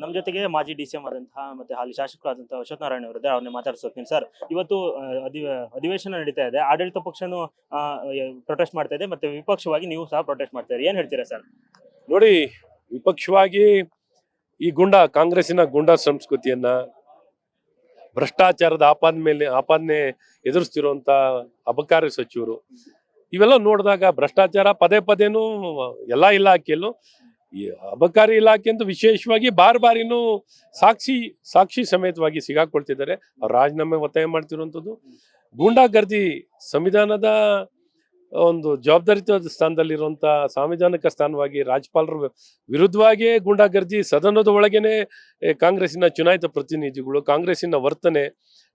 ನಮ್ಮ ಜೊತೆಗೆ ಮಾಜಿ ಡಿ.ಸಿ.ಎಂ ಆದಂತಹ ಮತ್ತೆ ಹಾಲಿ ಶಾಸಕರಾದಂತಹ ಅಶ್ವಥ್ ನಾರಾಯಣ ಅವರಿದ್ದಾರೆ. ಅವ್ರನ್ನೇ ಮಾತಾಡ್ಸೋತೀನಿ ಸರ್. ಇವತ್ತು ಅಧಿವೇಶನ ನಡೀತಾ ಇದೆ. ಆಡಳಿತ ಪಕ್ಷನು ಪ್ರೊಟೆಸ್ಟ್ ಮಾಡ್ತಾ ಇದೆ, ಮತ್ತೆ ವಿಪಕ್ಷವಾಗಿ ನೀವು ಸಹ ಪ್ರೊಟೆಸ್ಟ್ ಮಾಡ್ತಾ ಇದ್ದೀರಿ. ಏನ್ ಹೇಳ್ತೀರಾ ಸರ್? ನೋಡಿ, ವಿಪಕ್ಷವಾಗಿ ಈ ಕಾಂಗ್ರೆಸ್ಸಿನ ಗುಂಡಾ ಸಂಸ್ಕೃತಿಯನ್ನ, ಭ್ರಷ್ಟಾಚಾರದ ಆಪಾದನೆ ಎದುರಿಸ್ತಿರುವಂತ ಅಬಕಾರಿ ಸಚಿವರು ಇವೆಲ್ಲ ನೋಡಿದಾಗ ಭ್ರಷ್ಟಾಚಾರ ಪದೇ ಪದೇನು ಎಲ್ಲಾ ಇಲಾಖೆಯಲ್ಲೂ, ಈ ಅಬಕಾರಿ ಇಲಾಖೆ ಅಂತೂ ವಿಶೇಷವಾಗಿ ಬಾರಿನೂ ಸಾಕ್ಷಿ ಸಮೇತವಾಗಿ ಸಿಗಾಕೊಳ್ತಿದ್ದಾರೆ. ಅವ್ರು ರಾಜೀನಾಮೆ ಒತ್ತಾಯ ಮಾಡ್ತಿರುವಂಥದ್ದು ಗೂಂಡಾಗರ್ದಿ ಸಂವಿಧಾನದ ಒಂದು ಜವಾಬ್ದಾರಿತ ಸ್ಥಾನದಲ್ಲಿರುವಂತ ಸಾಂವಿಧಾನಿಕ ಸ್ಥಾನವಾಗಿ ರಾಜ್ಯಪಾಲರ ವಿರುದ್ಧವಾಗಿಯೇ ಗೂಂಡಾಗರ್ದಿ ಸದನದ ಒಳಗೇನೆ ಕಾಂಗ್ರೆಸ್ಸಿನ ಚುನಾಯಿತ ಪ್ರತಿನಿಧಿಗಳು, ಕಾಂಗ್ರೆಸ್ಸಿನ ವರ್ತನೆ,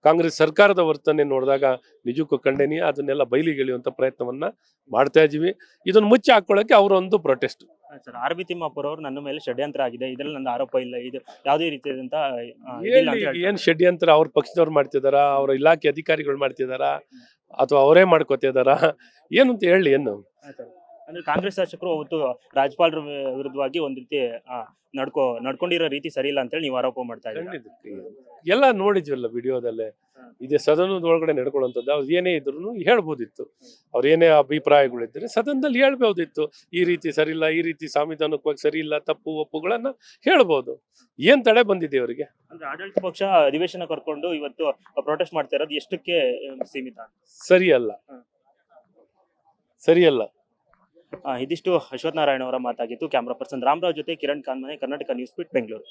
ಕಾಂಗ್ರೆಸ್ ಸರ್ಕಾರದ ವರ್ತನೆ ನೋಡಿದಾಗ ನಿಜಕ್ಕೂ ಖಂಡನೀಯ. ಅದನ್ನೆಲ್ಲ ಬಯಲಿಗೆಳೆಯುವಂತ ಪ್ರಯತ್ನವನ್ನ ಮಾಡ್ತಾ ಇದೀವಿ. ಇದನ್ನ ಮುಚ್ಚಿ ಹಾಕೊಳ್ಳಕ್ಕೆ ಅವರೊಂದು ಪ್ರೊಟೆಸ್ಟ್. Sir, RB. ತಿಮ್ಮಾಪುರ ಅವರು ನನ್ನ ಮೇಲೆ ಷಡ್ಯಂತ್ರ ಆಗಿದೆ, ಇದ್ರಲ್ಲಿ ನನ್ನ ಆರೋಪ ಇಲ್ಲ, ಇದು ಯಾವುದೇ ರೀತಿಯಾದಂತ ಏನ್ ಷಡ್ಯಂತ್ರ ಅವ್ರ ಪಕ್ಷದವ್ರು ಮಾಡ್ತಿದಾರ, ಅವ್ರ ಇಲಾಖೆ ಅಧಿಕಾರಿಗಳು ಮಾಡ್ತಿದಾರ, ಅಥವಾ ಅವರೇ ಮಾಡ್ಕೋತಿದಾರ, ಏನು ಅಂತ ಹೇಳಿ? ಏನು ಅಂದ್ರೆ ಕಾಂಗ್ರೆಸ್ ಶಾಸಕರು ಅವತ್ತು ರಾಜ್ಯಪಾಲರ ವಿರುದ್ಧವಾಗಿ ಒಂದ್ ರೀತಿ ನಡ್ಕೊಂಡಿರೋ ರೀತಿ ಸರಿ ಇಲ್ಲ ಅಂತ ಹೇಳಿ ನೀವು ಆರೋಪ ಮಾಡ್ತಾ ಇದ್ದೀರಿ. ಎಲ್ಲ ನೋಡಿದ್ವಲ್ಲ ವಿಡಿಯೋದಲ್ಲೇ. ಇದೇ ಸದನದ ಒಳಗಡೆ ನಡ್ಕೊಳ್ಳುವಂಥದ್ದು. ಅವ್ರು ಏನೇ ಇದ್ರು ಹೇಳ್ಬೋದಿತ್ತು. ಅವ್ರ ಏನೇ ಅಭಿಪ್ರಾಯಗಳಿದ್ರೆ ಸದನದಲ್ಲಿ ಹೇಳ್ಬೋದಿತ್ತು. ಈ ರೀತಿ ಸರಿ ಇಲ್ಲ, ಈ ರೀತಿ ಸಾಂವಿಧಾನಿಕವಾಗಿ ಸರಿ ಇಲ್ಲ, ತಪ್ಪು ಒಪ್ಪುಗಳನ್ನ ಹೇಳ್ಬೋದು. ಏನ್ ತಡೆ ಬಂದಿದೆ ಅವರಿಗೆ? ಅಂದ್ರೆ ಆಡಳಿತ ಪಕ್ಷ ಅಧಿವೇಶನ ಕರ್ಕೊಂಡು ಇವತ್ತು ಪ್ರೊಟೆಸ್ಟ್ ಮಾಡ್ತಾ ಇರೋದು ಎಷ್ಟಕ್ಕೆ ಸೀಮಿತ? ಸರಿಯಲ್ಲ. ಇದಿಷ್ಟು ಅಶ್ವಥ್ ನಾರಾಯಣ ಅವರ ಮಾತಾಗಿತ್ತು. ಕ್ಯಾಮ್ರಾ ಪರ್ಸನ್ ರಾಮರಾವ್ ಜೊತೆ ಕಿರಣ್ ಕಾನ್ಮನೆ, ಕರ್ನಾಟಕ ನ್ಯೂಸ್ ಬೀಟ್, ಬೆಂಗಳೂರು.